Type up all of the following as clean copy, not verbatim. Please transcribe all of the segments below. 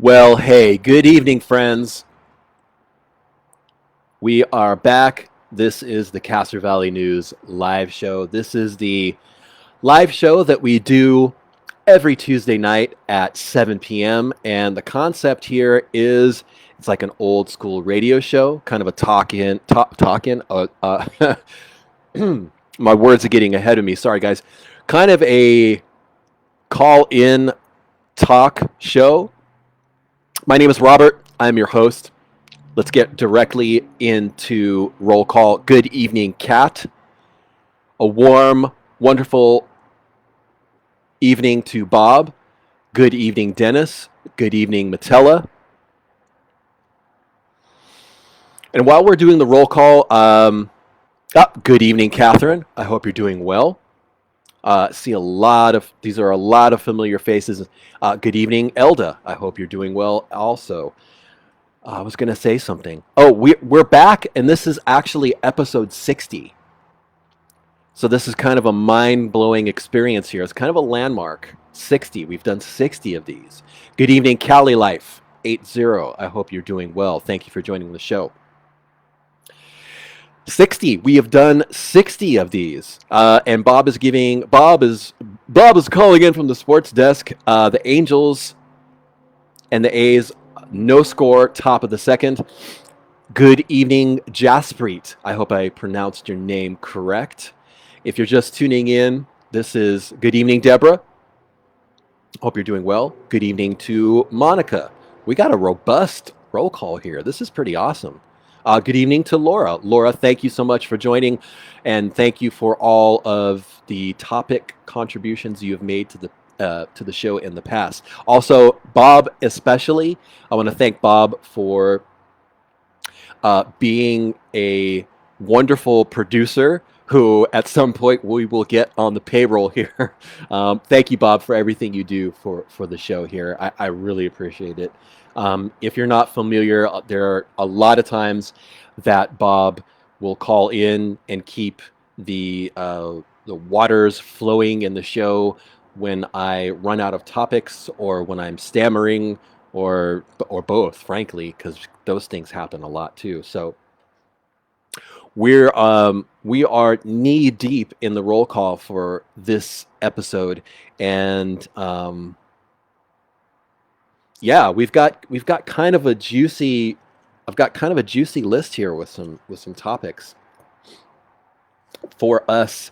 Well, hey, good evening, friends. We are back. This is the Castro Valley News live show. This is the live show that we do every Tuesday night at 7 p.m. And the concept here is it's like an old school radio show, kind of a talk in. My words are getting ahead of me. Sorry, guys. Kind of a call in talk show. My name is Robert. I'm your host. Let's get directly into roll call. Good evening, Kat. A warm, wonderful evening to Bob. Good evening, Dennis. Good evening, Matella. And while we're doing the roll call, good evening, Catherine. I hope you're doing well. These are a lot of familiar faces. Good evening, Elda. I hope you're doing well also. I was going to say something. Oh, we're back, and this is actually episode 60. So this is kind of a mind-blowing experience here. It's kind of a landmark. 60. We've done 60 of these. Good evening, Cali Life 80. I hope you're doing well. Thank you for joining the show. 60. We have done 60 of these, and Bob is calling in from the sports desk. The Angels and the A's. No score, top of the second. Good evening, Jaspreet. I hope I pronounced your name correct. If you're just tuning in, this is good evening, Deborah. Hope you're doing well. Good evening to Monica. We got a robust roll call here. This is pretty awesome. Good evening to Laura. Laura, thank you so much for joining, and thank you for all of the topic contributions you have made to the show in the past. Also, Bob especially, I want to thank Bob for being a wonderful producer who at some point we will get on the payroll here. Thank you, Bob, for everything you do for the show here. I really appreciate it. If you're not familiar, there are a lot of times that Bob will call in and keep the waters flowing in the show when I run out of topics or when I'm stammering or both, frankly, because those things happen a lot too. So we are knee deep in the roll call for this episode, and yeah, we've got kind of a juicy. I've got kind of a juicy list here with some topics for us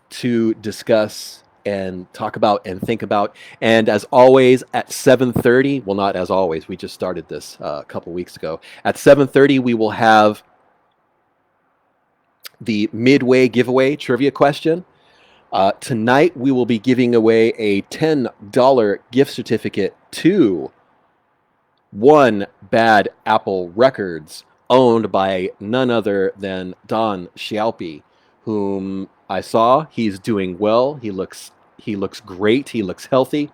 to discuss and talk about and think about. And as always, at 7:30, well, not as always, we just started this a couple weeks ago. At 7:30, we will have the Midway giveaway trivia question. Tonight, we will be giving away a $10 gift certificate to One Bad Apple Records, owned by none other than Don Scialpi, whom I saw. He's doing well. He looks great. He looks healthy.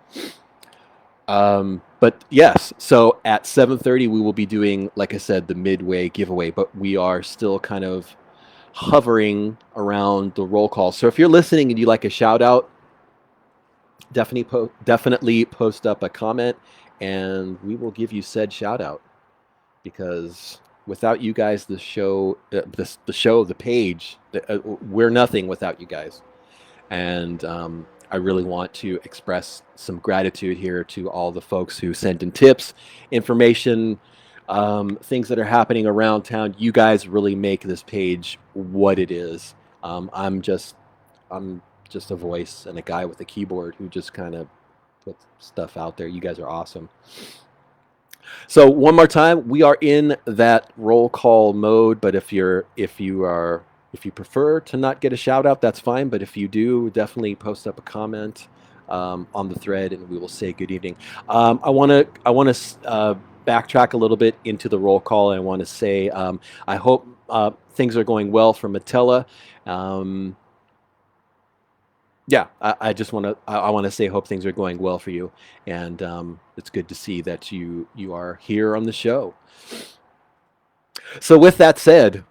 But yes, so at 7:30 we will be doing, like I said, the Midway giveaway. But we are still kind of hovering around the roll call. So if you're listening and you like a shout out, definitely post up a comment, and we will give you said shout out. Because without you guys, the page, we're nothing without you guys. And I really want to express some gratitude here to all the folks who send in tips, information, things that are happening around town. You guys really make this page what it is. I'm just a voice and a guy with a keyboard who just kind of puts stuff out there. You guys are awesome. So one more time, we are in that roll call mode, but if you prefer to not get a shout out, that's fine. But if you do, definitely post up a comment on the thread, and we will say good evening. I want to backtrack a little bit into the roll call. I want to say I hope things are going well for Matella. Yeah, I just want to say hope things are going well for you, and it's good to see that you are here on the show. So with that said,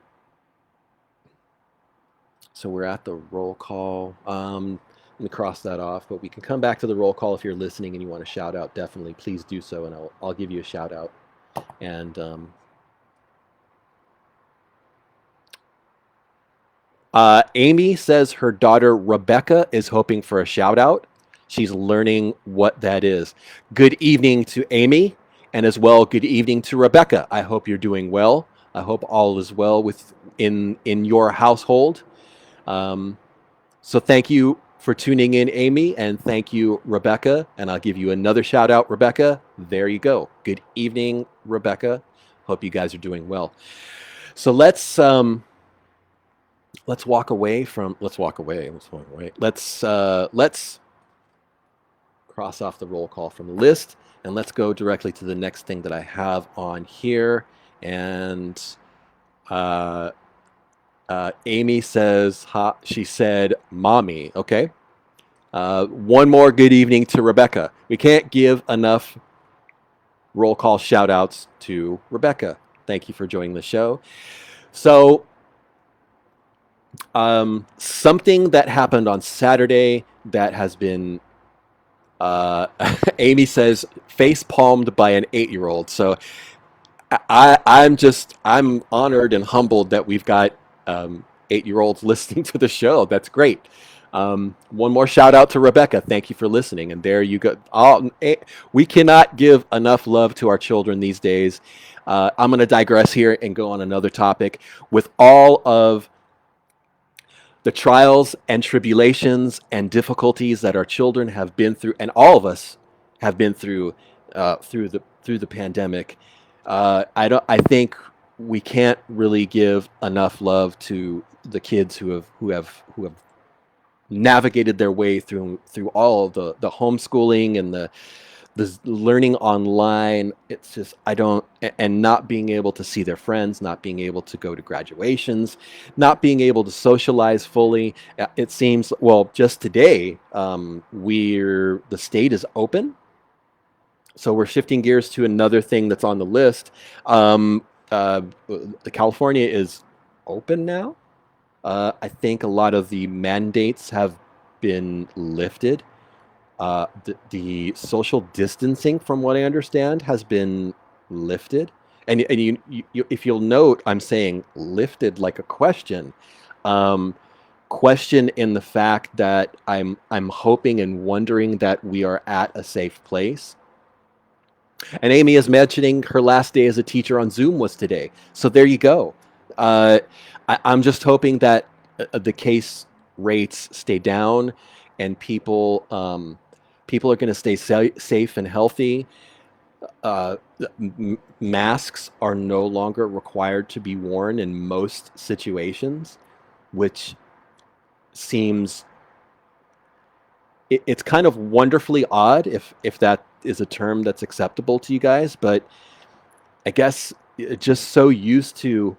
so we're at the roll call. Let me cross that off, but we can come back to the roll call if you're listening and you want to shout out. Definitely, please do so, and I'll give you a shout out. And Amy says her daughter Rebecca is hoping for a shout out. She's learning what that is. Good evening to Amy, and as well, good evening to Rebecca. I hope you're doing well. I hope all is well in your household. So thank you for tuning in, Amy, and thank you, Rebecca. And I'll give you another shout out, Rebecca. There you go. Good evening, Rebecca. Hope you guys are doing well. So let's walk away. Let's cross off the roll call from the list, and let's go directly to the next thing that I have on here. And Amy says, she said, mommy. Okay. One more good evening to Rebecca. We can't give enough roll call shout outs to Rebecca. Thank you for joining the show. So, something that happened on Saturday that has been, Amy says, face palmed by an 8-year-old. So I'm honored and humbled that we've got 8-year-olds listening to the show. That's great. One more shout out to Rebecca. Thank you for listening. And there you go. We cannot give enough love to our children these days. I'm going to digress here and go on another topic. With all of the trials and tribulations and difficulties that our children have been through, and all of us have been through through the pandemic, I think we can't really give enough love to the kids who have navigated their way through all of the homeschooling and the learning online. It's just, and not being able to see their friends, not being able to go to graduations, not being able to socialize fully. It seems, well, just today, the state is open. So we're shifting gears to another thing that's on the list. California is open now. I think a lot of the mandates have been lifted. The social distancing, from what I understand, has been lifted. And you, if you'll note, I'm saying lifted like a question. Question in the fact that I'm hoping and wondering that we are at a safe place. And Amy is mentioning her last day as a teacher on Zoom was today. So there you go. I'm just hoping that the case rates stay down and people are going to stay safe and healthy. Masks are no longer required to be worn in most situations, which seems, it's kind of wonderfully odd if that is a term that's acceptable to you guys, but I guess just so used to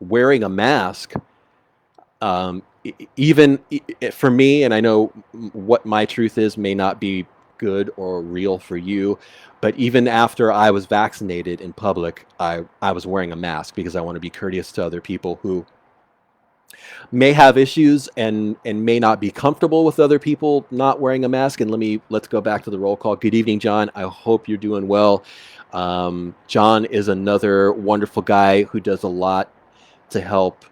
wearing a mask, even for me, and I know what my truth is may not be good or real for you, but even after I was vaccinated in public, I was wearing a mask because I want to be courteous to other people who may have issues and may not be comfortable with other people not wearing a mask. And let's go back to the roll call. Good evening, John. I hope you're doing well. John is another wonderful guy who does a lot to help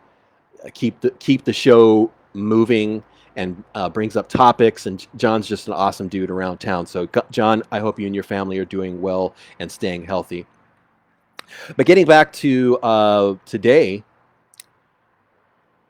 keep the show moving and brings up topics. And John's just an awesome dude around town. So John, I hope you and your family are doing well and staying healthy. But getting back to today,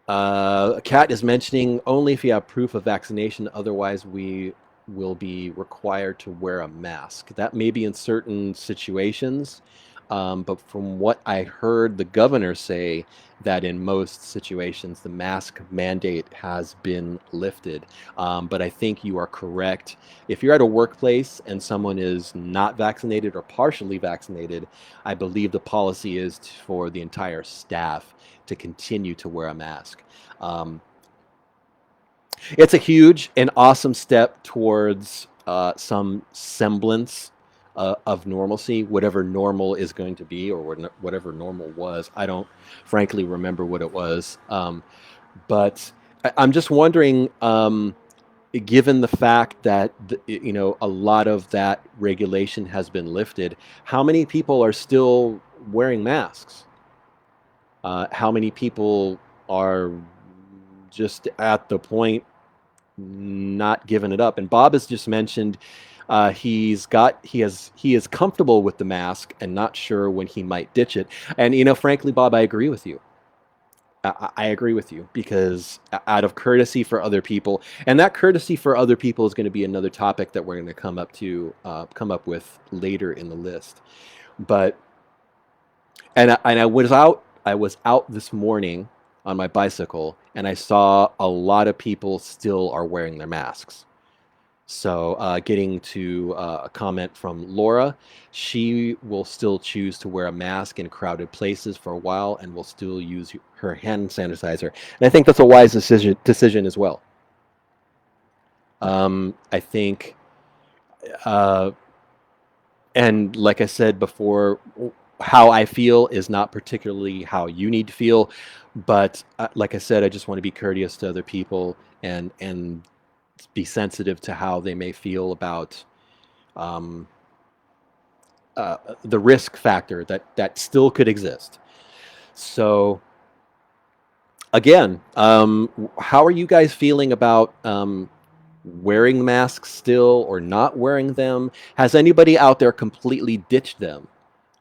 Kat is mentioning only if you have proof of vaccination, otherwise we will be required to wear a mask. That may be in certain situations, but from what I heard the governor say, that in most situations the mask mandate has been lifted. But I think you are correct. If you're at a workplace and someone is not vaccinated or partially vaccinated, I believe the policy is for the entire staff to continue to wear a mask. It's a huge and awesome step towards some semblance of normalcy, whatever normal is going to be, or whatever normal was. I don't frankly remember what it was. But I'm just wondering, given the fact that a lot of that regulation has been lifted, how many people are still wearing masks? How many people are just at the point not giving it up? And Bob has just mentioned he is comfortable with the mask and not sure when he might ditch it. And frankly, Bob, I agree with you. I agree with you, because out of courtesy for other people, and that courtesy for other people is going to be another topic that we're going to come up with later in the list. But I was out this morning on my bicycle, and I saw a lot of people still are wearing their masks. So getting to a comment from Laura, she will still choose to wear a mask in crowded places for a while and will still use her hand sanitizer. And I think that's a wise decision as well. I think, and like I said before, how I feel is not particularly how you need to feel. But like I said, I just want to be courteous to other people and be sensitive to how they may feel about the risk factor that still could exist. So again, how are you guys feeling about wearing masks still or not wearing them? Has anybody out there completely ditched them?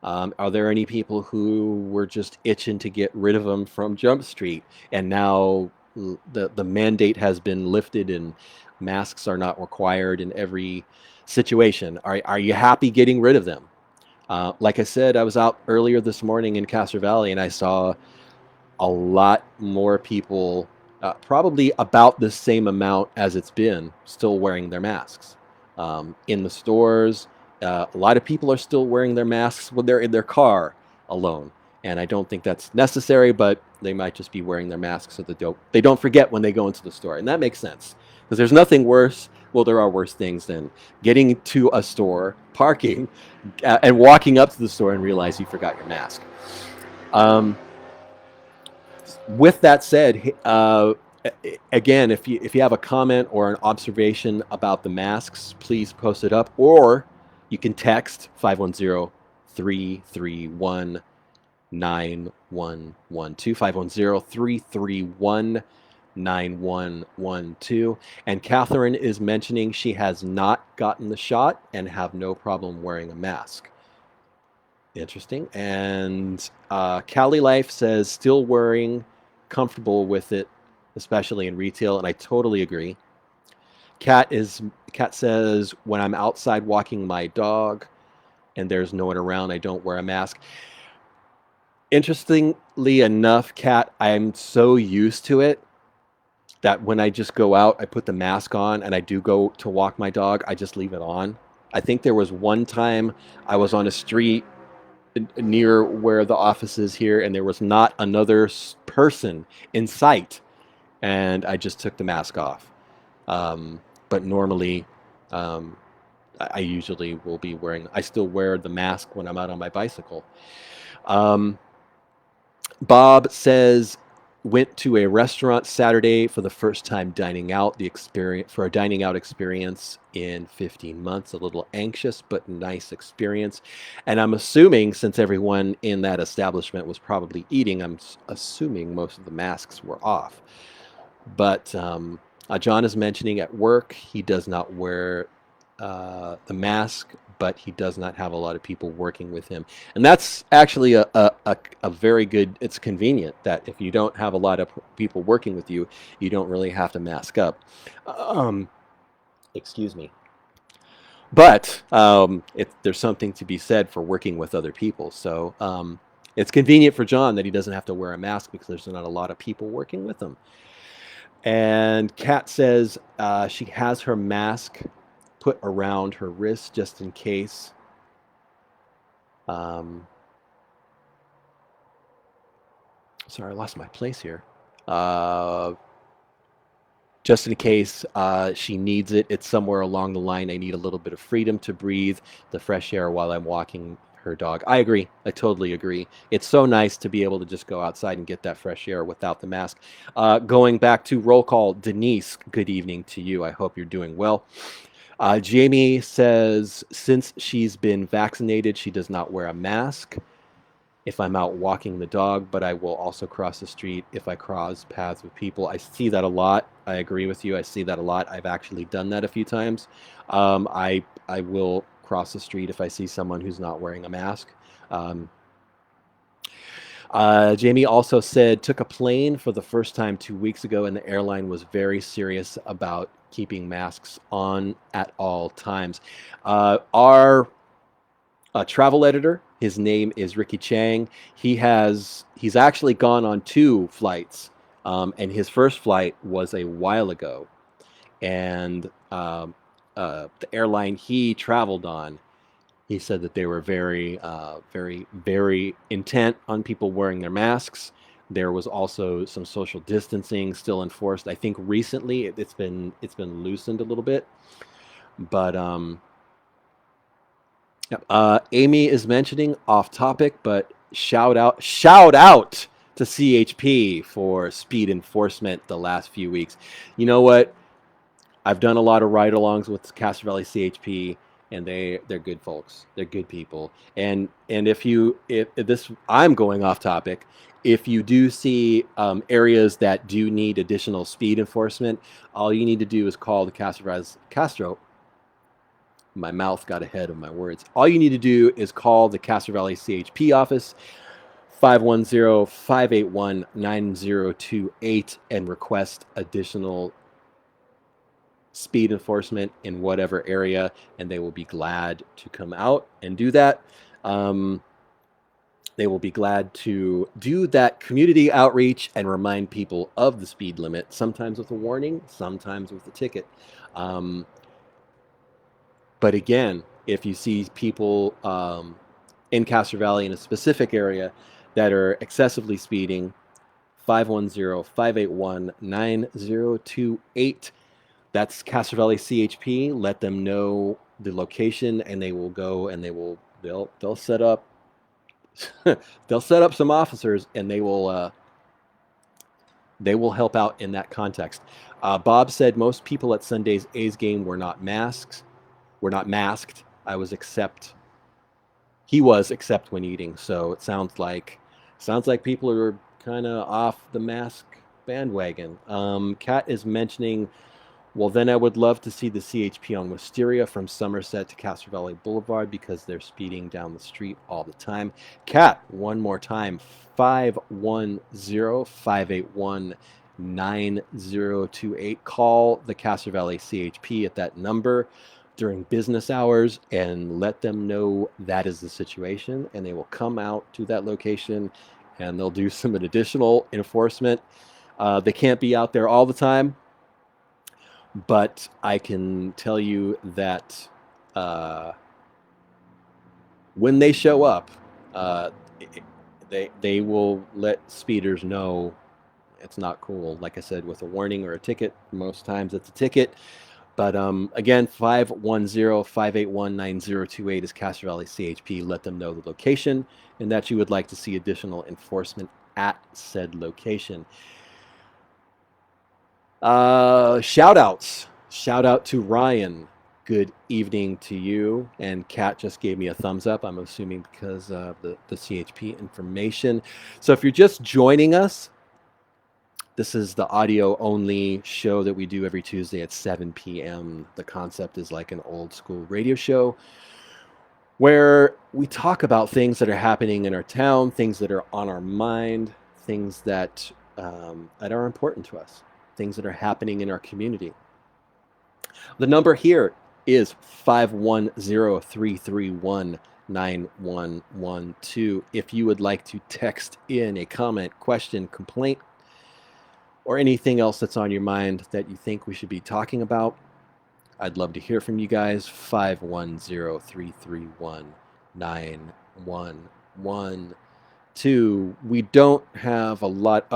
Are there any people who were just itching to get rid of them from Jump Street, and now the mandate has been lifted and masks are not required in every situation? Are you happy getting rid of them? Like I said, I was out earlier this morning in Castro Valley, and I saw a lot more people, probably about the same amount as it's been, still wearing their masks. In the stores, a lot of people are still wearing their masks when they're in their car alone. And I don't think that's necessary, but they might just be wearing their masks so that they don't forget when they go into the store. And that makes sense, because there's nothing worse. Well, there are worse things than getting to a store, parking, and walking up to the store and realize you forgot your mask. With that said, again, if you have a comment or an observation about the masks, please post it up, or you can text 510-331-9112, 510-331-9112. And Catherine is mentioning she has not gotten the shot and have no problem wearing a mask. Interesting. And Cali Life says still wearing, comfortable with it, especially in retail, and I totally agree. Kat says, when I'm outside walking my dog and there's no one around, I don't wear a mask. Interestingly enough, Kat, I'm so used to it that when I just go out, I put the mask on, and I do go to walk my dog, I just leave it on. I think there was one time I was on a street near where the office is here, and there was not another person in sight, and I just took the mask off. But normally, I usually will be I still wear the mask when I'm out on my bicycle. Bob says, went to a restaurant Saturday for the first time dining out, for a dining out experience in 15 months. A little anxious, but nice experience. And I'm assuming, since everyone in that establishment was probably eating, I'm assuming most of the masks were off. But John is mentioning at work he does not wear the mask, but he does not have a lot of people working with him. And that's actually a very good, it's convenient that if you don't have a lot of people working with you, you don't really have to mask up. Excuse me. But there's something to be said for working with other people. So it's convenient for John that he doesn't have to wear a mask because there's not a lot of people working with him. And Kat says she has her mask put around her wrist just in case. Sorry, I lost my place here. Just in case she needs it. It's somewhere along the line. I need a little bit of freedom to breathe the fresh air while I'm walking her dog. I agree. I totally agree. It's so nice to be able to just go outside and get that fresh air without the mask. Going back to roll call, Denise, good evening to you. I hope you're doing well. Jamie says, since she's been vaccinated, she does not wear a mask if I'm out walking the dog, but I will also cross the street if I cross paths with people. I see that a lot. I agree with you. I see that a lot. I've actually done that a few times. I will cross the street if I see someone who's not wearing a mask. Jamie also said, took a plane for the first time 2 weeks ago, and the airline was very serious about keeping masks on at all times. Our travel editor, his name is Ricky Chang. He's actually gone on 2 flights, and his first flight was a while ago. And the airline he traveled on, he said that they were very, very intent on people wearing their masks. There was also some social distancing still enforced. I think recently it's been loosened a little bit, but Amy is mentioning off topic, but shout out to CHP for speed enforcement the last few weeks. You know what? I've done a lot of ride-alongs with Castro Valley CHP, and they're good folks. They're good people. And if this, I'm going off topic. If you do see areas that do need additional speed enforcement, all you need to do is call the Castro. My mouth got ahead of my words. All you need to do is call the Castro Valley CHP office, 510-581-9028, and request additional speed enforcement in whatever area, and they will be glad to come out and do that. They will be glad to do that community outreach and remind people of the speed limit, sometimes with a warning, sometimes with a ticket. But again, if you see people in Castro Valley in a specific area that are excessively speeding, 510-581-9028. That's Castro Valley CHP. Let them know the location, and they will go and they'll set up they'll set up some officers, and they will help out in that context. Bob said most people at Sunday's A's game were not masked. He was except when eating. So it sounds like people are kind of off the mask bandwagon. Kat is mentioning, well, then I would love to see the CHP on Wisteria from Somerset to Castro Valley Boulevard because they're speeding down the street all the time. Kat, one more time, 510-581-9028. Call the Castro Valley CHP at that number during business hours and let them know that is the situation, and they will come out to that location and they'll do some additional enforcement. They can't be out there all the time, but I can tell you that when they show up, they will let speeders know it's not cool. Like I said, with a warning or a ticket, most times it's a ticket. But again, 510-581-9028 is Castro Valley CHP. Let them know the location and that you would like to see additional enforcement at said location. Shout outs. Shout out to Ryan. Good evening to you. And Kat just gave me a thumbs up, I'm assuming because of the CHP information. So if you're just joining us, this is the audio only show that we do every Tuesday at 7 p.m. The concept is like an old school radio show where we talk about things that are happening in our town, things that are on our mind, things that are important to us, things that are happening in our community. The number here is 510-331-9112. If you would like to text in a comment, question, complaint, or anything else that's on your mind that you think we should be talking about, I'd love to hear from you guys. 510-331-9112. We don't have a lot.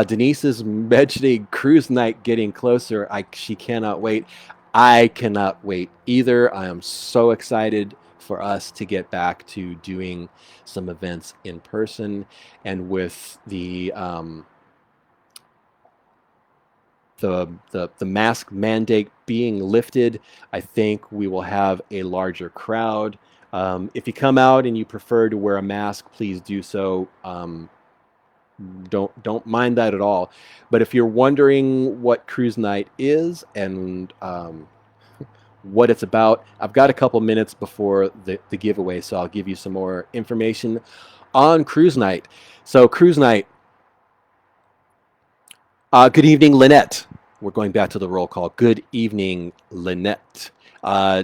Denise is mentioning cruise night getting closer. She cannot wait. I cannot wait either. I am so excited for us to get back to doing some events in person. And with the mask mandate being lifted, I think we will have a larger crowd. If you come out and you prefer to wear a mask, please do so. Don't mind that at all. But if you're wondering what Cruise Night is and what it's about, I've got a couple minutes before the giveaway, so I'll give you some more information on Cruise Night. So Cruise Night. Good evening, Lynette. We're going back to the roll call. Good evening, Lynette.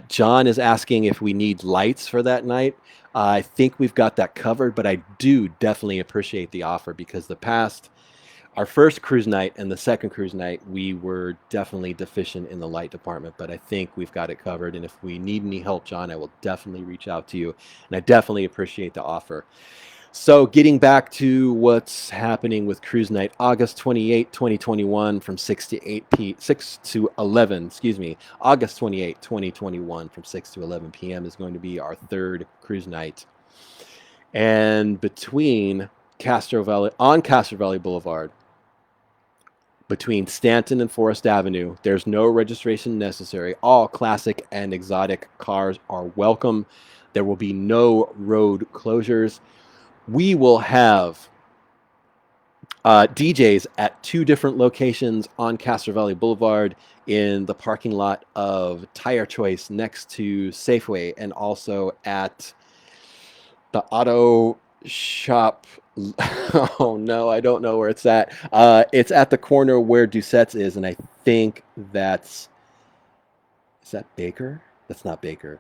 John is asking if we need lights for that night. I think we've got that covered, but I do definitely appreciate the offer, because our first cruise night and the second cruise night, we were definitely deficient in the light department, but I think we've got it covered. And if we need any help, John, I will definitely reach out to you, and I definitely appreciate the offer. So getting back to what's happening with Cruise Night, August 28, 2021 from 6 to 11, August 28, 2021 from 6 to 11 p.m. is going to be our third cruise night. And on Castro Valley Boulevard, between Stanton and Forest Avenue, there's no registration necessary. All classic and exotic cars are welcome. There will be no road closures. We will have DJs at 2 different locations on Castro Valley Boulevard, in the parking lot of Tire Choice next to Safeway, and also at the auto shop. Oh no, I don't know where it's at. It's at the corner where Doucette's is, and I think is that Baker? That's not Baker.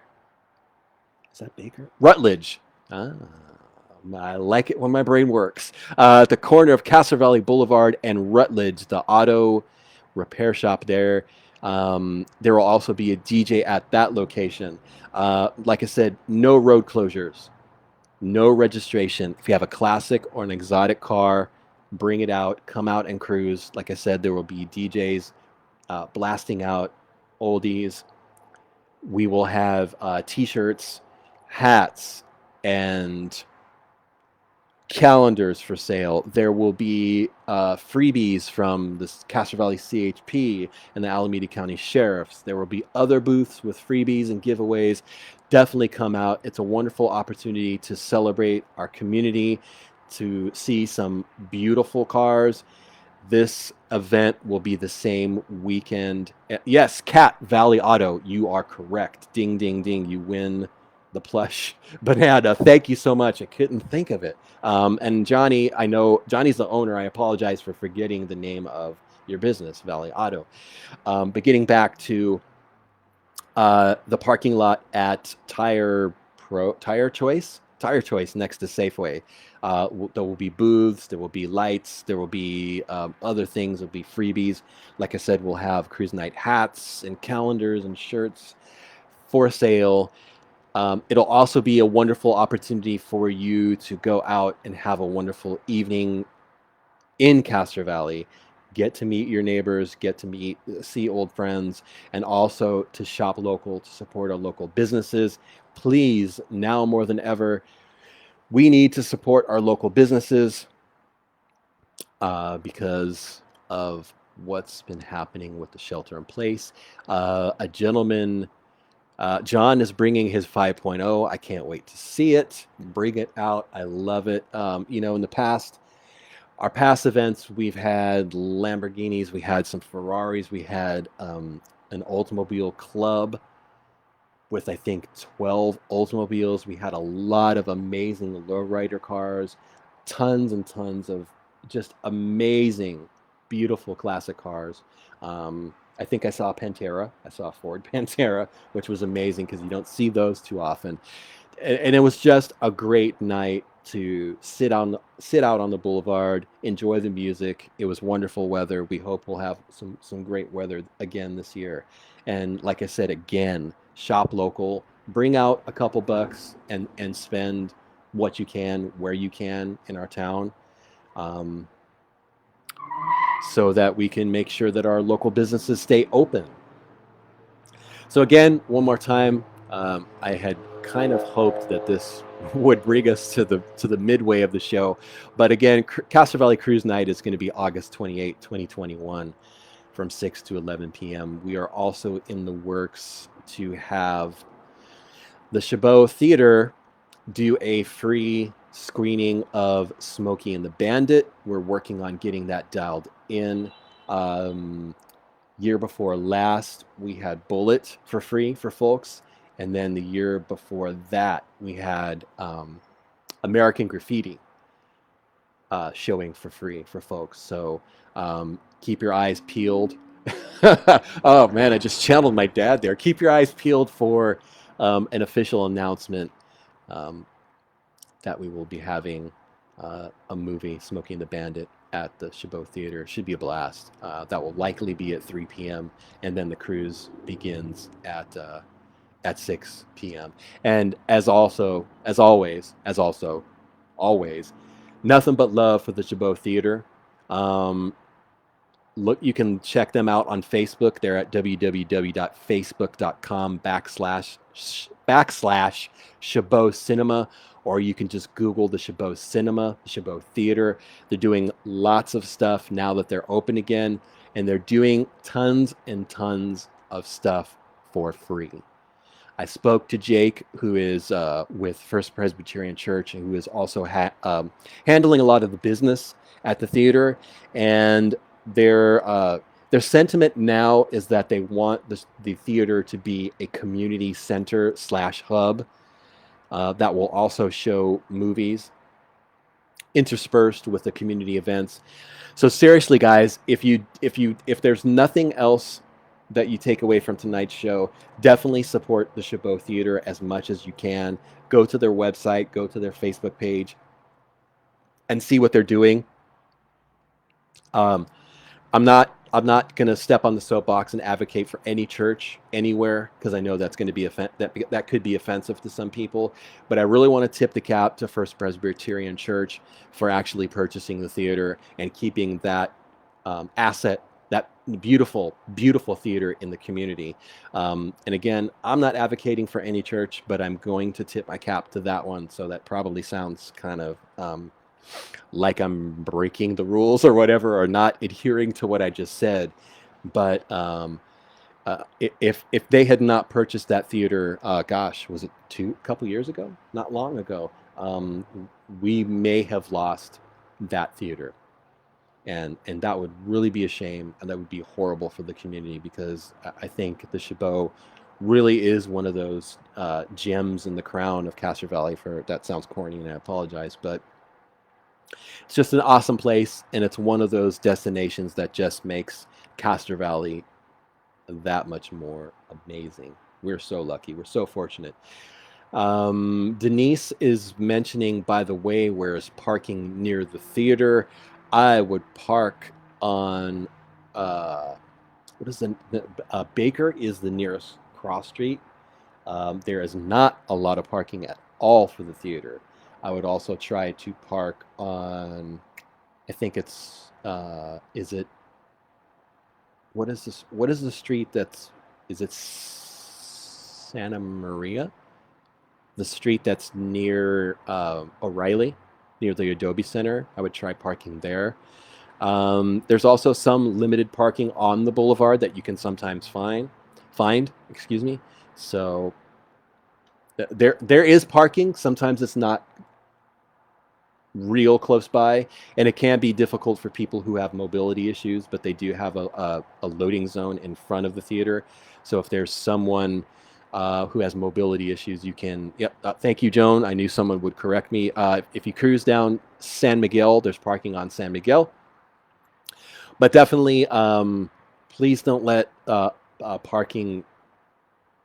Is that Baker? Rutledge. I like it when my brain works. At the corner of Castro Valley Boulevard and Rutledge, the auto repair shop there. There will also be a DJ at that location. Like I said, no road closures, no registration. If you have a classic or an exotic car, bring it out, come out and cruise. Like I said, there will be DJs blasting out oldies. We will have t-shirts, hats, and calendars for sale. There will be freebies from the Castro Valley CHP and the Alameda County Sheriffs. There will be other booths with freebies and giveaways. Definitely come out. It's a wonderful opportunity to celebrate our community, to see some beautiful cars. This event will be the same weekend. Yes, Cat Valley Auto, you are correct. Ding, ding, ding. You win the plush banana. Thank you so much. I couldn't think of it. And Johnny, I know Johnny's the owner. I apologize for forgetting the name of your business, Valley Auto. But getting back to the parking lot at Tire Choice next to Safeway. There will be booths, there will be lights, there will be other things, there will be freebies. Like I said, we'll have cruise night hats and calendars and shirts for sale. It'll also be a wonderful opportunity for you to go out and have a wonderful evening in Castro Valley, get to meet your neighbors, see old friends, and also to shop local, to support our local businesses. Please, now more than ever, we need to support our local businesses because of what's been happening with the shelter in place. A gentleman, John, is bringing his 5.0. I can't wait to see it. Bring it out. I love it. In the past, our past events, we've had Lamborghinis, we had some Ferraris, we had an Oldsmobile club with, I think, 12 Oldsmobiles. We had a lot of amazing lowrider cars, tons and tons of just amazing, beautiful classic cars. I think I saw a Pantera. I saw a Ford Pantera, which was amazing because you don't see those too often. And it was just a great night to sit out on the boulevard, enjoy the music. It was wonderful weather. We hope we'll have some great weather again this year. And like I said, again, shop local, bring out a couple bucks and spend what you can, where you can in our town. So that we can make sure that our local businesses stay open. So again, one more time, I had kind of hoped that this would bring us to the midway of the show. But again, Castro Valley Cruise Night is going to be August 28, 2021 from 6 to 11 p.m. We are also in the works to have the Chabot Theater do a free screening of Smokey and the Bandit. We're working on getting that dialed in. Year before last, we had Bullet for free for folks. And then the year before that, we had American Graffiti showing for free for folks. So keep your eyes peeled. Oh man, I just channeled my dad there. Keep your eyes peeled for an official announcement that we will be having a movie, Smokey and the Bandit, at the Chabot Theater. It should be a blast. That will likely be at 3 p.m. and then the cruise begins at 6 p.m. And as always, nothing but love for the Chabot Theater. Look, you can check them out on Facebook. They're at www.facebook.com/Chabot Cinema, or you can just Google the Chabot Cinema, the Chabot Theater. They're doing lots of stuff now that they're open again, and they're doing tons and tons of stuff for free. I spoke to Jake, who is with First Presbyterian Church, and who is also handling a lot of the business at the theater. And their sentiment now is that they want the theater to be a community center / hub that will also show movies interspersed with the community events. So seriously, guys, if there's nothing else that you take away from tonight's show, definitely support the Chabot Theater as much as you can. Go to their website, go to their Facebook page, and see what they're doing. I'm not going to step on the soapbox and advocate for any church anywhere, because I know that's going to be that could be offensive to some people. But I really want to tip the cap to First Presbyterian Church for actually purchasing the theater and keeping that asset, that beautiful, beautiful theater in the community. And again, I'm not advocating for any church, but I'm going to tip my cap to that one. So that probably sounds kind of like I'm breaking the rules or whatever, or not adhering to what I just said. But if they had not purchased that theater, gosh, was it a couple years ago? Not long ago. We may have lost that theater. And that would really be a shame, and that would be horrible for the community, because I think the Chabot really is one of those gems in the crown of Castro Valley. That sounds corny, and I apologize, but it's just an awesome place, and it's one of those destinations that just makes Castro Valley that much more amazing. We're so lucky. We're so fortunate. Denise is mentioning, by the way, where is parking near the theater? I would park on Baker is the nearest cross street. There is not a lot of parking at all for the theater. I would also try to park on, I think it's what is the street is it Santa Maria? The street that's near O'Reilly, near the Adobe Center. I would try parking there. There's also some limited parking on the boulevard that you can sometimes find. So there is parking. Sometimes it's not real close by, and it can be difficult for people who have mobility issues, but they do have a loading zone in front of the theater. So if there's someone who has mobility issues, you can, thank you, Joan. I knew someone would correct me. If you cruise down San Miguel, there's parking on San Miguel. But definitely, please don't let parking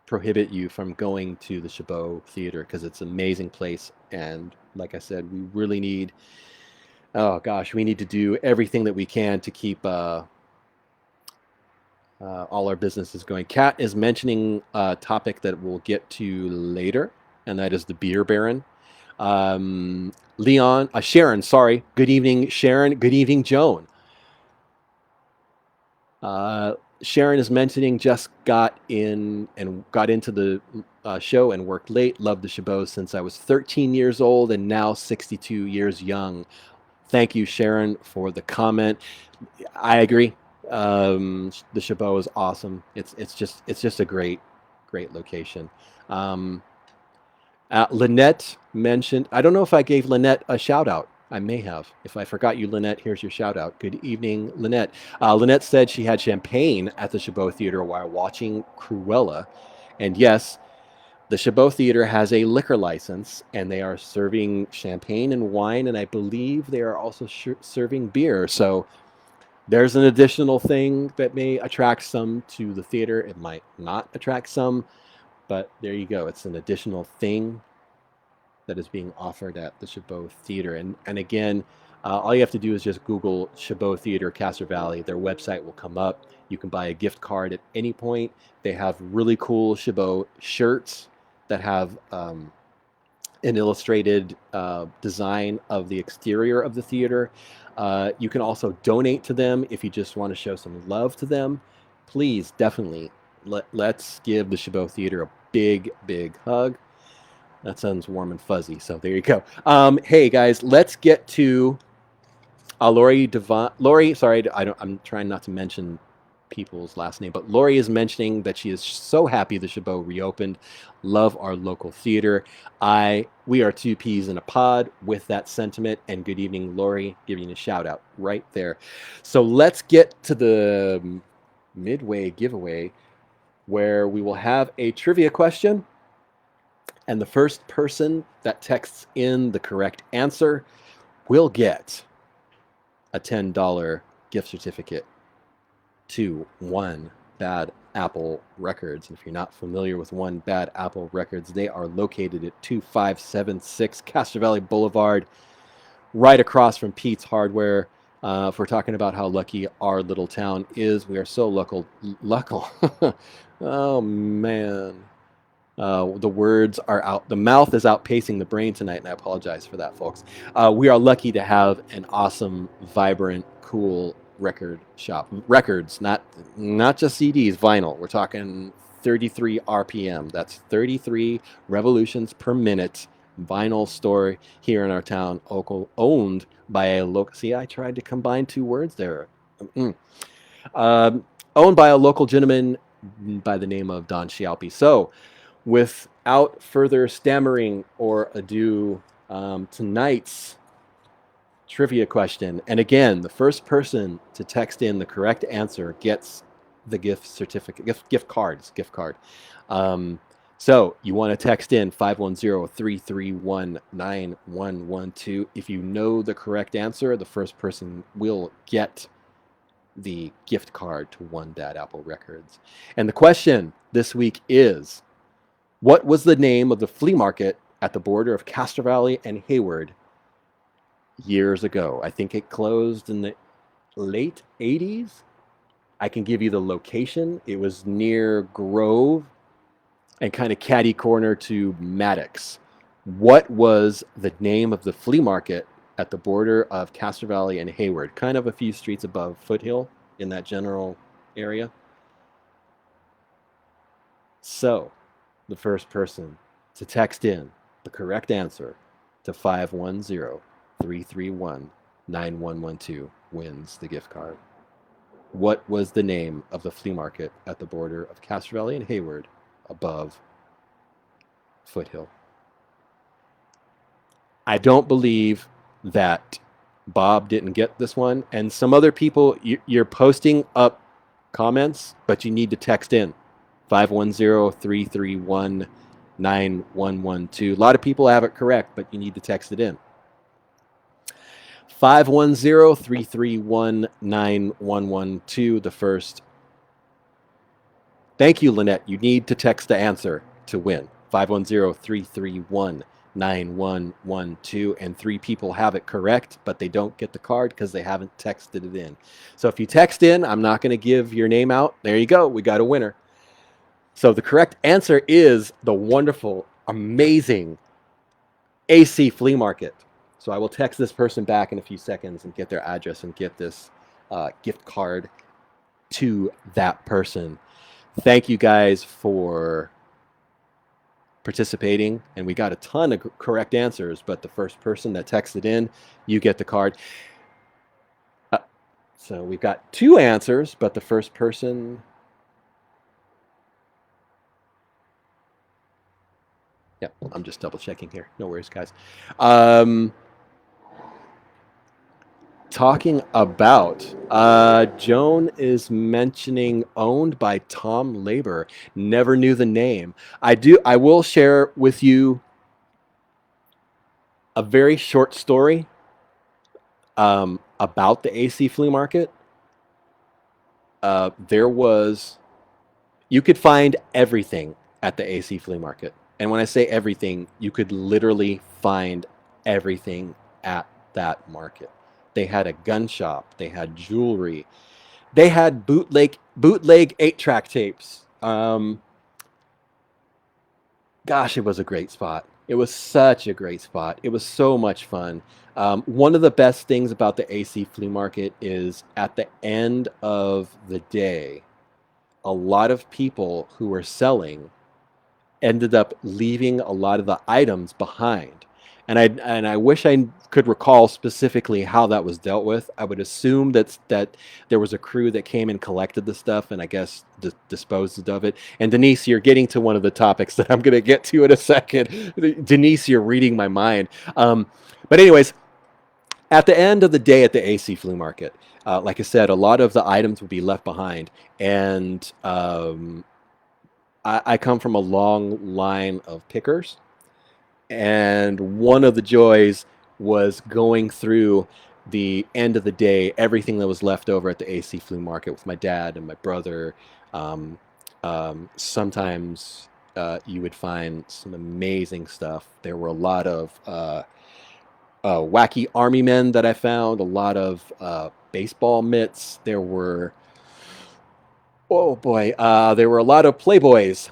prohibit you from going to the Chabot Theater, because it's an amazing place. And like I said, we really need, we need to do everything that we can to keep all our businesses going. Kat is mentioning a topic that we'll get to later, and that is the Beer Baron. Sharon, sorry. Good evening, Sharon. Good evening, Joan. Sharon is mentioning just got into the show and worked late. Loved the Chabot since I was 13 years old and now 62 years young. Thank you, Sharon, for the comment. I agree. The Chabot is awesome. It's just a great location. Lynette mentioned, I don't know if I gave Lynette a shout out. I may have. If I forgot you, Lynette, here's your shout out. Good evening, Lynette. Lynette said she had champagne at the Chabot Theater while watching Cruella. And yes, the Chabot Theater has a liquor license, and they are serving champagne and wine, and I believe they are also serving beer. So there's an additional thing that may attract some to the theater. It might not attract some, but there you go. It's an additional thing that is being offered at the Chabot Theater. And again, all you have to do is just Google Chabot Theater, Castro Valley. Their website will come up. You can buy a gift card at any point. They have really cool Chabot shirts that have an illustrated design of the exterior of the theater. You can also donate to them if you just want to show some love to them. Please, definitely, let's give the Chabot Theater a big, big hug. That sounds warm and fuzzy, so there you go. Hey guys, let's get to Lori Devon. Lori, sorry, I'm trying not to mention people's last name, but Lori is mentioning that she is so happy the Chabot reopened. Love our local theater. We are two peas in a pod with that sentiment. And good evening, Lori, giving you a shout out right there. So let's get to the Midway giveaway, where we will have a trivia question. And the first person that texts in the correct answer will get a $10 gift certificate to One Bad Apple Records. And if you're not familiar with One Bad Apple Records, they are located at 2576 Castro Valley Boulevard, right across from Pete's Hardware. If we're talking about how lucky our little town is, we are so lucky. Oh, man. The words are out. The mouth is outpacing the brain tonight, and I apologize for that, folks. We are lucky to have an awesome, vibrant, cool record shop. Records, not just CDs, vinyl. We're talking 33 RPM. That's 33 revolutions per minute. Vinyl store here in our town, owned by a local. See, I tried to combine two words there. Owned by a local gentleman by the name of Don Scialpi. So, without further stammering or ado, tonight's trivia question. And again, the first person to text in the correct answer gets the gift certificate, gift card. So you want to text in 510-331-9112. If you know the correct answer, the first person will get the gift card to One Bad Apple Records. And the question this week is, what was the name of the flea market at the border of Castro Valley and Hayward years ago? I think it closed in the late 80s. I can give you the location. It was near Grove and kind of catty corner to Maddox. What was the name of the flea market at the border of Castro Valley and Hayward? Kind of a few streets above Foothill in that general area. So, the first person to text in the correct answer to 510-331-9112 wins the gift card. What was the name of the flea market at the border of Castro Valley and Hayward above Foothill? I don't believe that Bob didn't get this one. And some other people, you're posting up comments, but you need to text in 510-331-9112. A lot of people have it correct, but you need to text it in. 510-331-9112, the first. Thank you, Lynette. You need to text the answer to win. 510-331-9112, and 3 people have it correct, but they don't get the card because they haven't texted it in. So if you text in, I'm not going to give your name out. There you go. We got a winner. So the correct answer is the wonderful, amazing AC Flea Market. So I will text this person back in a few seconds and get their address and get this gift card to that person. Thank you guys for participating, and we got a ton of correct answers, but the first person that texted in, you get the card. So we've got 2 answers, but the first person... Yeah, I'm just double checking here. No worries, guys. Talking about, Joan is mentioning owned by Tom Labor. Never knew the name. I will share with you a very short story about the AC Flea Market. You could find everything at the AC Flea Market. And when I say everything, you could literally find everything at that market. They had a gun shop. They had jewelry. They had bootleg 8-track tapes. Gosh, it was a great spot. It was such a great spot. It was so much fun. One of the best things about the AC Flea Market is at the end of the day, a lot of people who were selling ended up leaving a lot of the items behind. And I wish I could recall specifically how that was dealt with. I would assume that there was a crew that came and collected the stuff and I guess disposed of it. And Denise, you're getting to one of the topics that I'm going to get to in a second. Denise, you're reading my mind. But anyways, at the end of the day at the AC Flea Market, like I said, a lot of the items would be left behind. And I come from a long line of pickers, and one of the joys was going through the end of the day, everything that was left over at the AC Flea Market with my dad and my brother. Sometimes you would find some amazing stuff. There were a lot of wacky army men that I found, a lot of baseball mitts. There were... Oh boy, there were a lot of Playboys,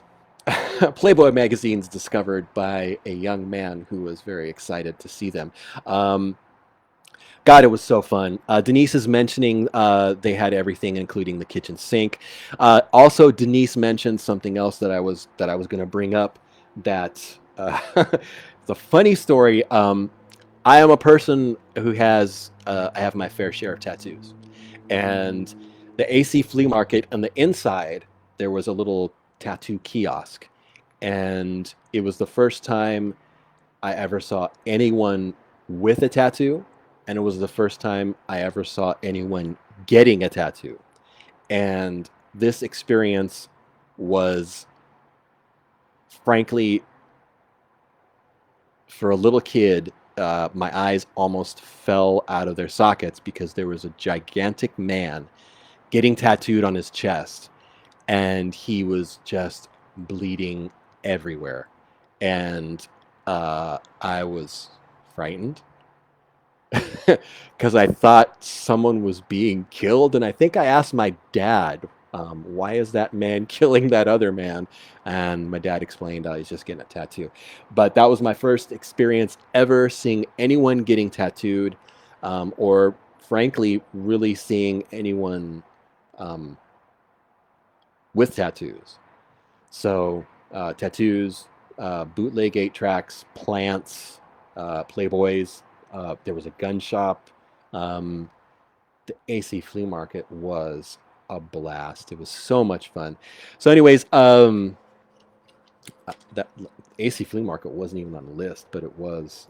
Playboy magazines discovered by a young man who was very excited to see them. God, it was so fun. Denise is mentioning they had everything, including the kitchen sink. Also, Denise mentioned something else that I was going to bring up. That it's a funny story. I am a person who has I have my fair share of tattoos, and the AC Flea Market, on the inside, there was a little tattoo kiosk. And it was the first time I ever saw anyone with a tattoo. And it was the first time I ever saw anyone getting a tattoo. And this experience was, frankly, for a little kid, my eyes almost fell out of their sockets because there was a gigantic man getting tattooed on his chest, and he was just bleeding everywhere. And I was frightened because I thought someone was being killed. And I think I asked my dad, why is that man killing that other man? And my dad explained, he's just getting a tattoo. But that was my first experience ever seeing anyone getting tattooed, or frankly, really seeing anyone with tattoos. So tattoos, bootleg 8-tracks, plants, Playboys. There was a gun shop. The AC Flea Market was a blast. It was so much fun. So anyways, that AC Flea Market wasn't even on the list, but it was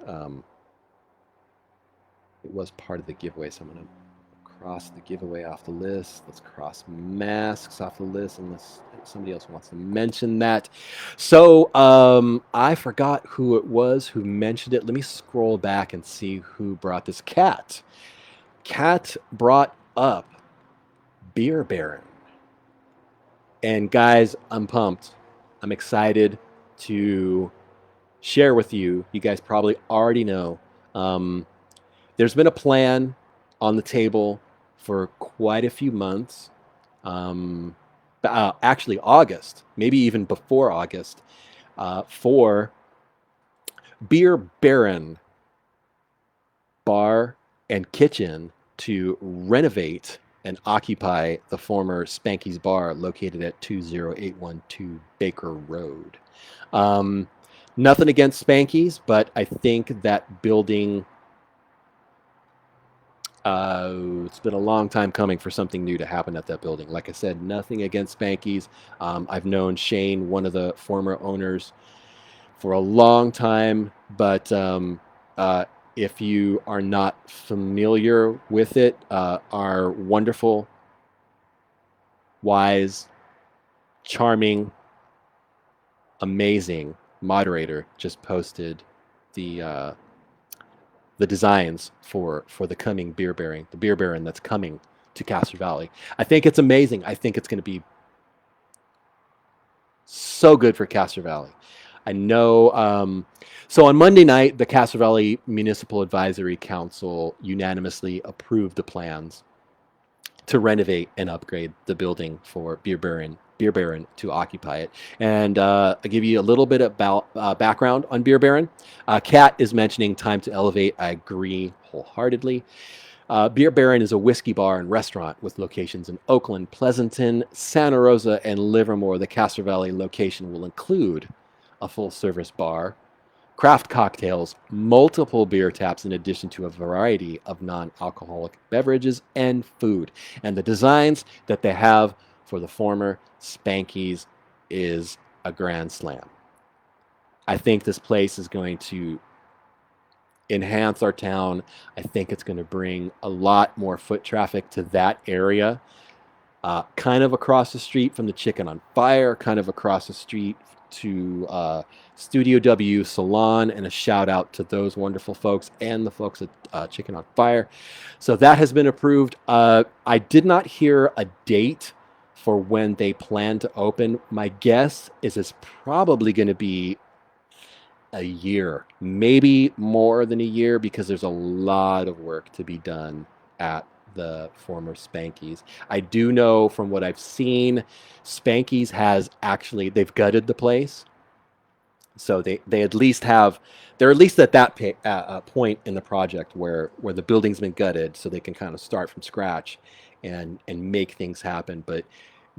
part of the giveaway. So I'm going to cross the giveaway off the list. Let's cross masks off the list unless somebody else wants to mention that. So I forgot who it was who mentioned it. Let me scroll back and see who brought this. Cat brought up Beer Baron. And guys, I'm pumped. I'm excited to share with you. You guys probably already know. There's been a plan on the table for quite a few months, actually August, maybe even before August, for Beer Baron Bar and Kitchen to renovate and occupy the former Spanky's Bar located at 20812 Baker Road. Nothing against Spanky's, but I think that building, it's been a long time coming for something new to happen at that building. Like I said, nothing against Spanky's. I've known Shane, one of the former owners, for a long time, but if you are not familiar with it, our wonderful, wise, charming, amazing moderator just posted the designs for the coming beer baron that's coming to Castro Valley. I think it's amazing. I think it's going to be so good for Castro Valley. I know. So on Monday night, the Castro Valley Municipal Advisory Council unanimously approved the plans to renovate and upgrade the building for Beer Baron to occupy it. And I'll give you a little bit about background on Beer Baron. Kat is mentioning time to elevate. I agree wholeheartedly. Beer Baron is a whiskey bar and restaurant with locations in Oakland, Pleasanton, Santa Rosa, and Livermore. The Castro Valley location will include a full-service bar, craft cocktails, multiple beer taps, in addition to a variety of non-alcoholic beverages and food. And the designs that they have for the former Spanky's is a grand slam. I think this place is going to enhance our town. I think it's going to bring a lot more foot traffic to that area, kind of across the street from the Chicken on Fire, kind of across the street to Studio W Salon, and a shout out to those wonderful folks and the folks at Chicken on Fire. So that has been approved. I did not hear a date for when they plan to open. My guess is it's probably going to be a year, maybe more than a year, because there's a lot of work to be done at the former Spanky's. I do know from what I've seen, Spanky's has actually, they've gutted the place. So they at least have, they're at least at that point in the project where the building's been gutted, so they can kind of start from scratch and make things happen. But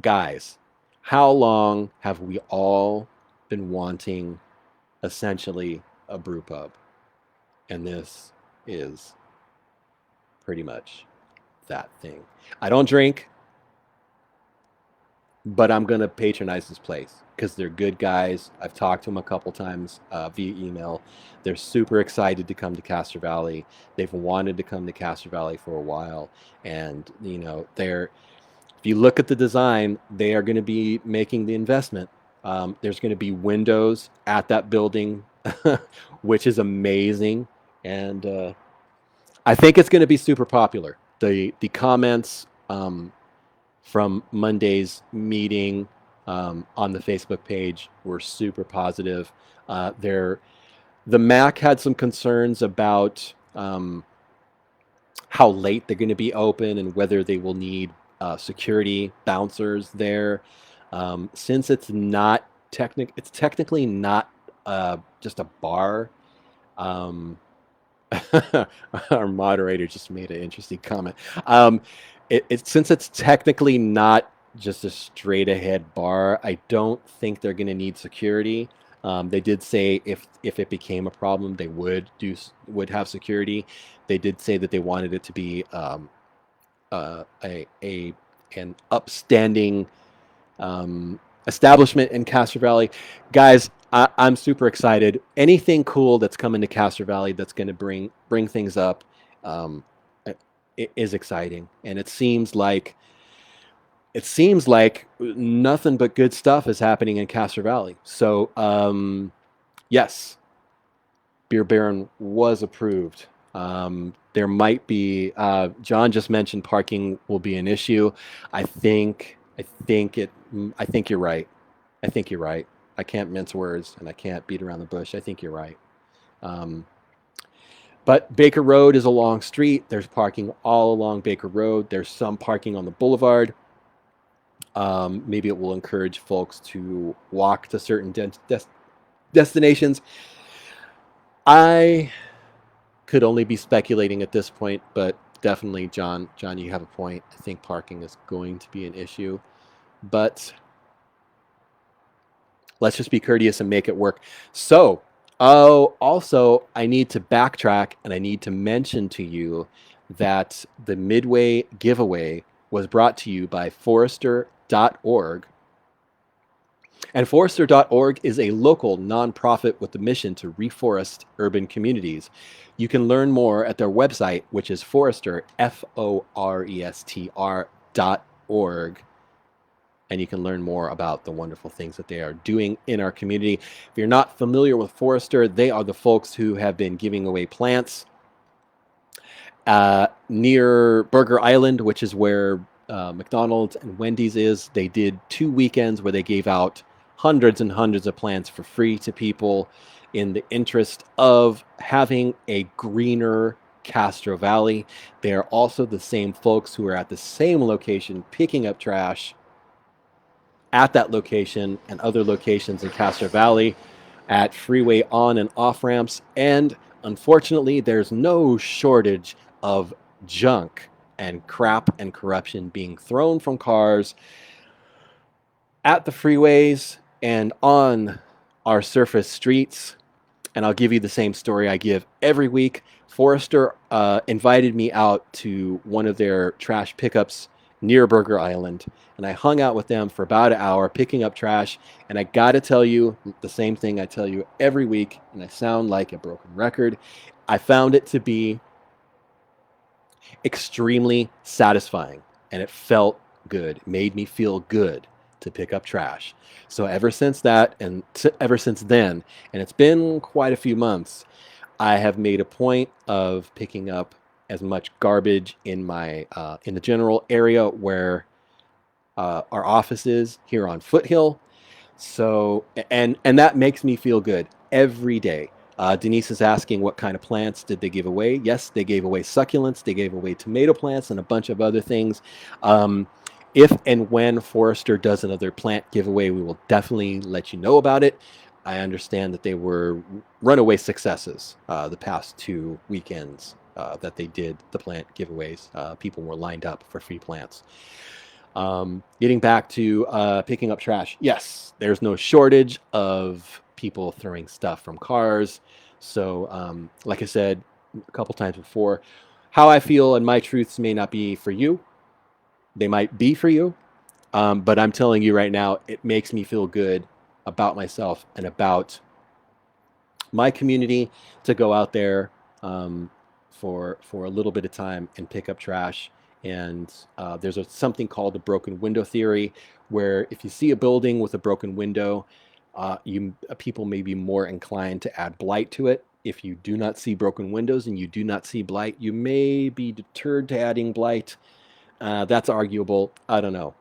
guys, how long have we all been wanting essentially a brew pub? And this is pretty much that thing. I don't drink, but I'm going to patronize this place because they're good guys. I've talked to them a couple times via email. They're super excited to come to Castro Valley. They've wanted to come to Castro Valley for a while. And, you know, if you look at the design, they are going to be making the investment. There's going to be windows at that building, which is amazing. And I think it's going to be super popular. The comments from Monday's meeting on the Facebook page were super positive. The MAC had some concerns about how late they're going to be open and whether they will need security bouncers there. Since it's technically not just a bar. Our moderator just made an interesting comment. Since it's technically not just a straight ahead bar, I don't think they're going to need security. They did say if it became a problem, they would have security. They did say that they wanted it to be an upstanding establishment in Castro Valley. Guys, I'm super excited. Anything cool that's coming to Castro Valley that's going to bring things up is exciting, and it seems like nothing but good stuff is happening in Castro Valley. So yes, Beer Baron was approved. There might be John just mentioned parking will be an issue. I think you're right. I think you're right. I can't mince words and I can't beat around the bush. I think you're right. But Baker Road is a long street. There's parking all along Baker Road. There's some parking on the boulevard. Maybe it will encourage folks to walk to certain destinations. I could only be speculating at this point, but definitely, John, you have a point. I think parking is going to be an issue, but let's just be courteous and make it work. So Oh, also, I need to backtrack and I need to mention to you that the Midway giveaway was brought to you by Forester.org. And Forester.org is a local nonprofit with the mission to reforest urban communities. You can learn more at their website, which is Forester, Forestr.org. And you can learn more about the wonderful things that they are doing in our community. If you're not familiar with Forester, they are the folks who have been giving away plants near Burger Island, which is where McDonald's and Wendy's is. They did 2 weekends where they gave out hundreds and hundreds of plants for free to people in the interest of having a greener Castro Valley. They are also the same folks who are at the same location picking up trash at that location and other locations in Castro Valley at freeway on and off ramps. And unfortunately, there's no shortage of junk and crap and corruption being thrown from cars at the freeways and on our surface streets. And I'll give you the same story I give every week. Forester invited me out to one of their trash pickups near Burger Island, and I hung out with them for about an hour picking up trash. And I gotta tell you the same thing I tell you every week, and I sound like a broken record. I found it to be extremely satisfying, and it felt good. It made me feel good to pick up trash. So ever since that, and ever since then, and it's been quite a few months, I have made a point of picking up as much garbage in my in the general area where our office is here on Foothill. So and that makes me feel good every day. Denise is asking what kind of plants did they give away. Yes, they gave away succulents, they gave away tomato plants, and a bunch of other things. If and when Forester does another plant giveaway, we will definitely let you know about it. I understand that they were runaway successes the past 2 weekends that they did the plant giveaways. People were lined up for free plants. Getting back to picking up trash. Yes, there's no shortage of people throwing stuff from cars. So, like I said a couple times before, how I feel and my truths may not be for you. They might be for you. But I'm telling you right now, it makes me feel good about myself and about my community to go out there for a little bit of time and pick up trash. And there's something called the broken window theory, where if you see a building with a broken window, people may be more inclined to add blight to it. If you do not see broken windows and you do not see blight, you may be deterred to adding blight. That's arguable. I don't know.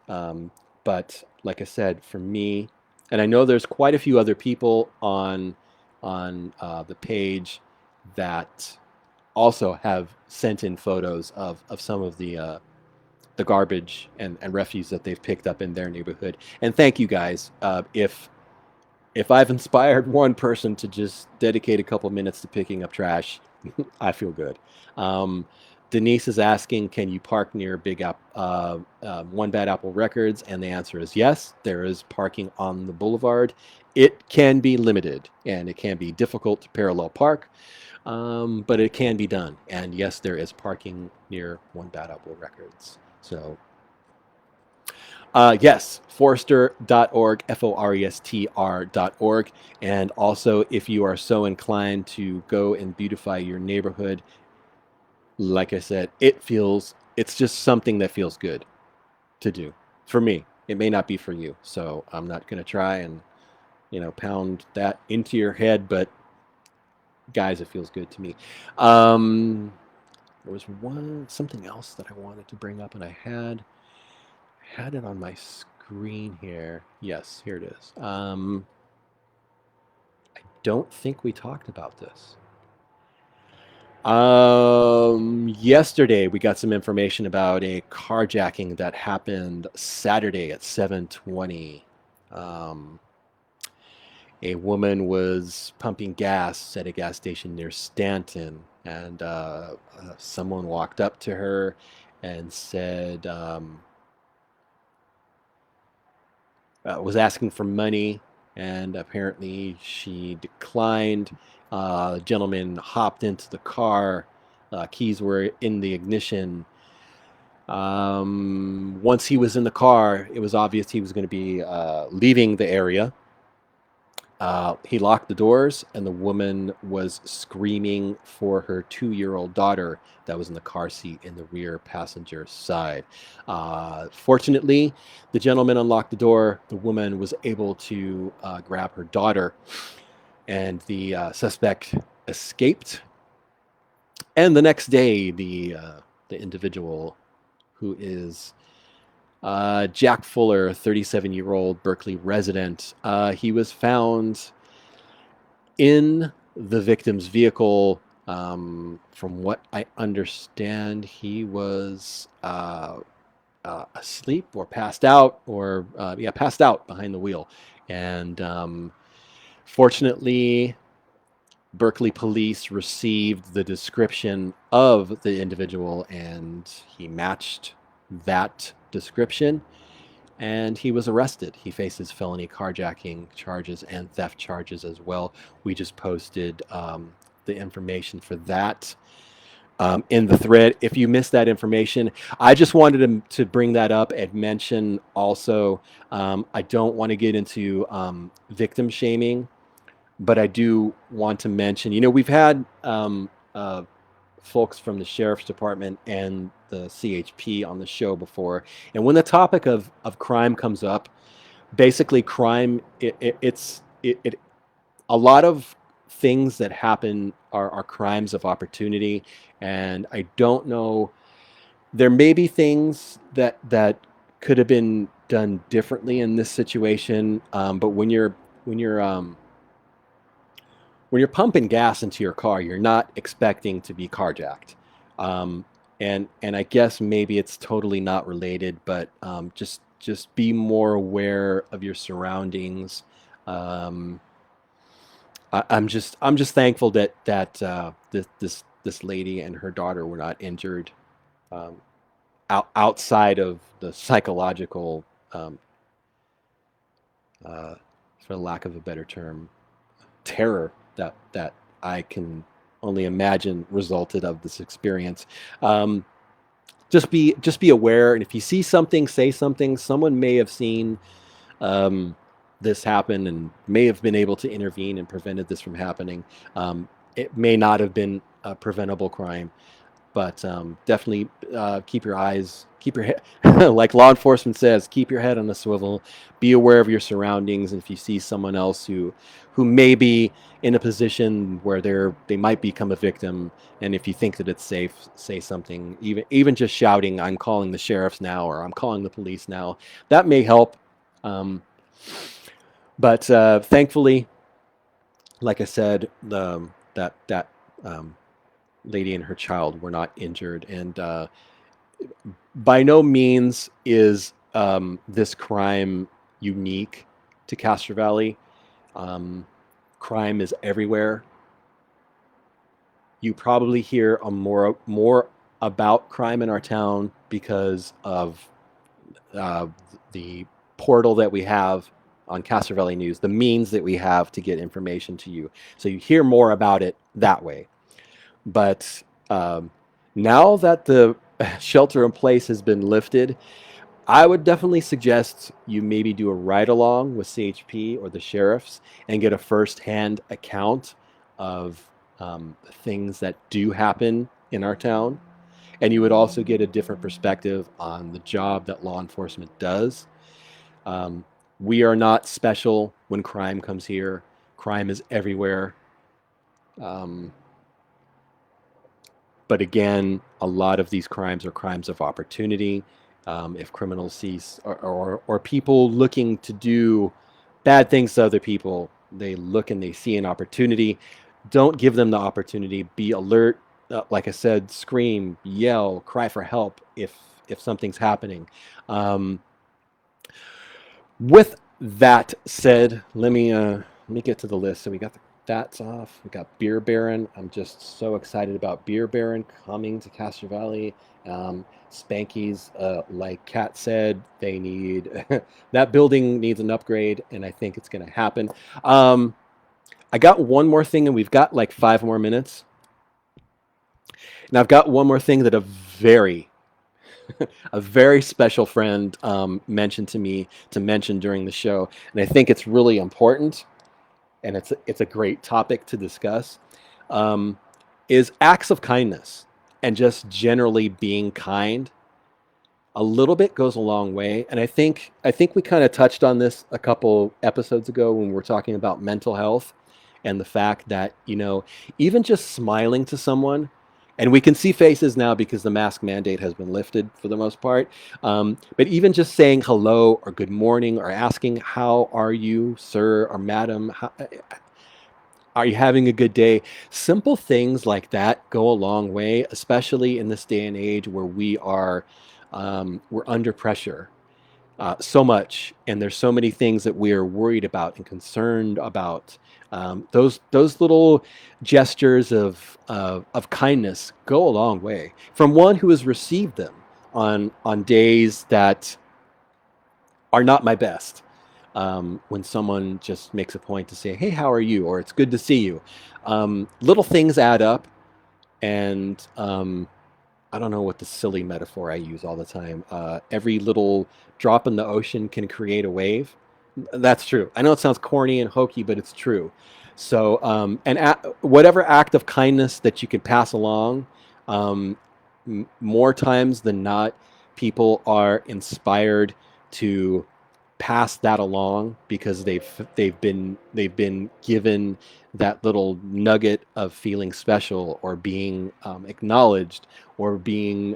But like I said, for me, and I know there's quite a few other people on the page that also have sent in photos of some of the garbage and refuse that they've picked up in their neighborhood. And thank you guys. If I've inspired one person to just dedicate a couple minutes to picking up trash, I feel good. Denise is asking, can you park near One Bad Apple Records? And the answer is yes. There is parking on the boulevard. It can be limited, and it can be difficult to parallel park, but it can be done. And yes, there is parking near One Bad Apple Records. So yes, Forester.org, Forestr.org. And also, if you are so inclined to go and beautify your neighborhood, like I said, it's just something that feels good to do. For me, it may not be for you. So I'm not going to try and, pound that into your head, but guys, it feels good to me. There was something else that I wanted to bring up, and I had it on my screen here. Yes, here it is. I don't think we talked about this. Yesterday we got some information about a carjacking that happened Saturday at 7:20. A woman was pumping gas at a gas station near Stanton, and someone walked up to her and said, was asking for money, and apparently she declined. Gentleman hopped into the car. Keys were in the ignition. Once he was in the car, it was obvious he was going to be leaving the area. He locked the doors, and the woman was screaming for her 2-year-old daughter that was in the car seat in the rear passenger side. Fortunately, the gentleman unlocked the door. The woman was able to grab her daughter, and the suspect escaped. And the next day, the individual, who is Jack Fuller, 37-year-old Berkeley resident, he was found in the victim's vehicle. From what I understand, he was asleep or passed out, or passed out behind the wheel. And fortunately, Berkeley police received the description of the individual, and he matched that description, and he was arrested. He faces felony carjacking charges and theft charges as well. We just posted the information for that in the thread. If you missed that information, I just wanted to bring that up and mention also, I don't want to get into victim shaming, but I do want to mention, we've had folks from the Sheriff's Department and the CHP on the show before. And when the topic of crime comes up, basically crime, it's a lot of things that happen are crimes of opportunity. And I don't know, there may be things that could have been done differently in this situation. But when you're pumping gas into your car, you're not expecting to be carjacked. And I guess maybe it's totally not related, but just be more aware of your surroundings. I'm just thankful that this lady and her daughter were not injured, outside of the psychological, for lack of a better term, terror that I can only imagine resulted of this experience. Just be aware, and if you see something, say something. Someone may have seen this happen and may have been able to intervene and prevented this from happening. It may not have been a preventable crime, but definitely keep your head, like law enforcement says, keep your head on a swivel. Be aware of your surroundings, and if you see someone else who may be in a position where they might become a victim, and if you think that it's safe, say something. Even just shouting, "I'm calling the sheriffs now," or "I'm calling the police now," that may help. But thankfully, like I said, that lady and her child were not injured, and by no means is this crime unique to Castro Valley. Crime is everywhere. You probably hear more about crime in our town because of the portal that we have on Castro Valley News, the means that we have to get information to you. So you hear more about it that way. But now that the shelter in place has been lifted, I would definitely suggest you maybe do a ride-along with CHP or the sheriffs and get a first-hand account of things that do happen in our town. And you would also get a different perspective on the job that law enforcement does. We are not special when crime comes here. Crime is everywhere. But again, a lot of these crimes are crimes of opportunity. If criminals see or people looking to do bad things to other people, they look and they see an opportunity. Don't give them the opportunity. Be alert. Like I said, scream, yell, cry for help if something's happening. With that said, let me get to the list. So we got that's off. We got Beer Baron. I'm just so excited about Beer Baron coming to Castro Valley. Spanky's, like Kat said, they need that building needs an upgrade, and I think it's going to happen. I got one more thing, and we've got like 5 more minutes. And I've got one more thing that a very special friend mentioned to me to mention during the show, and I think it's really important, and it's a great topic to discuss. Is acts of kindness and just generally being kind. A little bit goes a long way, and I think we kind of touched on this a couple episodes ago when we were talking about mental health and the fact that, you know, even just smiling to someone, and we can see faces now because the mask mandate has been lifted for the most part, but even just saying hello or good morning or asking, how are you, sir or madam? Are you having a good day? Simple things like that go a long way, especially in this day and age where we're under pressure so much, and there's so many things that we are worried about and concerned about. Those little gestures of kindness go a long way. From one who has received them on days that are not my best. When someone just makes a point to say, "Hey, how are you?" or "It's good to see you." Little things add up, and I don't know what the silly metaphor I use all the time. Every little drop in the ocean can create a wave. That's true. I know it sounds corny and hokey, but it's true. So, whatever act of kindness that you can pass along, more times than not, people are inspired to pass that along because they've been given that little nugget of feeling special or being acknowledged or being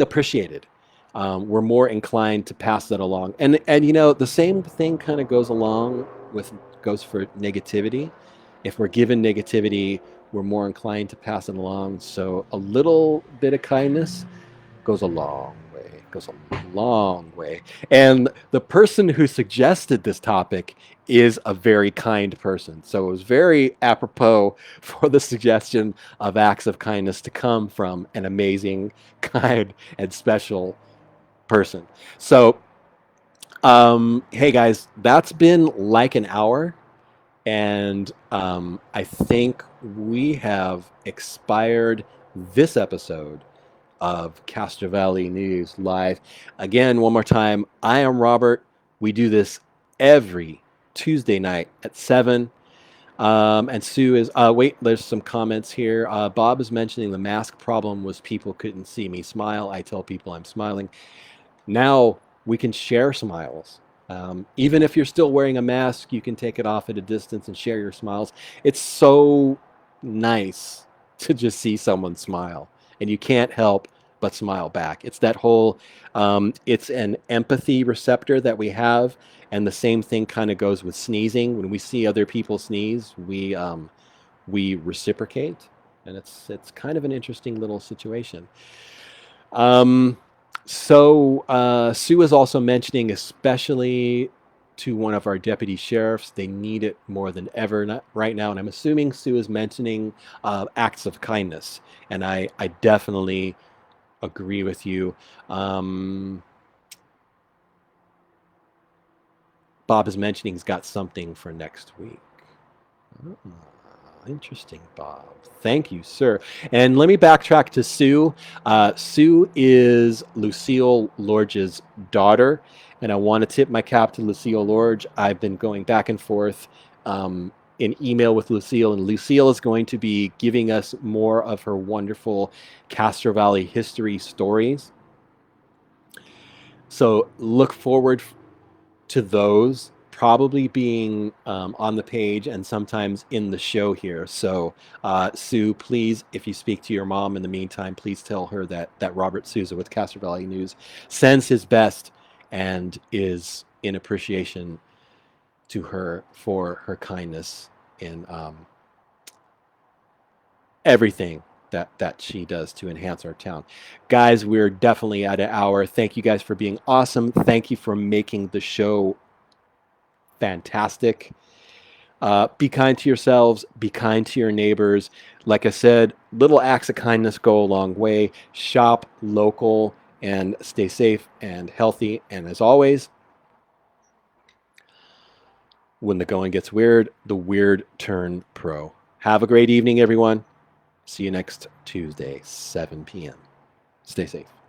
appreciated. We're more inclined to pass that along, and you know, the same thing kind of goes for negativity. If we're given negativity, we're more inclined to pass it along. So a little bit of kindness goes a long way, goes a long way. And the person who suggested this topic is a very kind person. So it was very apropos for the suggestion of acts of kindness to come from an amazing, kind, and special person. So, hey guys, that's been like an hour. And I think we have expired this episode of Castro Valley News Live. Again, one more time, I am Robert. We do this every Tuesday night at 7. And Sue is, wait, there's some comments here. Bob is mentioning the mask problem was people couldn't see me smile. I tell people I'm smiling. Now we can share smiles. Even if you're still wearing a mask, you can take it off at a distance and share your smiles. It's so nice to just see someone smile, and you can't help but smile back. It's that whole, it's an empathy receptor that we have, and the same thing kind of goes with sneezing. When we see other people sneeze, we reciprocate, and it's kind of an interesting little situation. So Sue is also mentioning, especially to one of our deputy sheriffs, they need it more than ever right now. And I'm assuming Sue is mentioning acts of kindness. And I definitely agree with you. Bob is mentioning he's got something for next week. Oh. Interesting, Bob. Thank you, sir. And let me backtrack to Sue. Sue is Lucille Lorge's daughter, and I want to tip my cap to Lucille Lorge. I've been going back and forth in email with Lucille, and Lucille is going to be giving us more of her wonderful Castro Valley history stories. So look forward to those probably being on the page and sometimes in the show here. So Sue, please, if you speak to your mom in the meantime, please tell her that Robert Souza with Castro Valley News sends his best and is in appreciation to her for her kindness in everything that she does to enhance our town. Guys, we're definitely at an hour. Thank you guys for being awesome. Thank you for making the show fantastic. Be kind to yourselves. Be kind to your neighbors. Like I said, little acts of kindness go a long way. Shop local and stay safe and healthy. And as always, when the going gets weird, the weird turn pro. Have a great evening, everyone. See you next Tuesday, 7 p.m. Stay safe.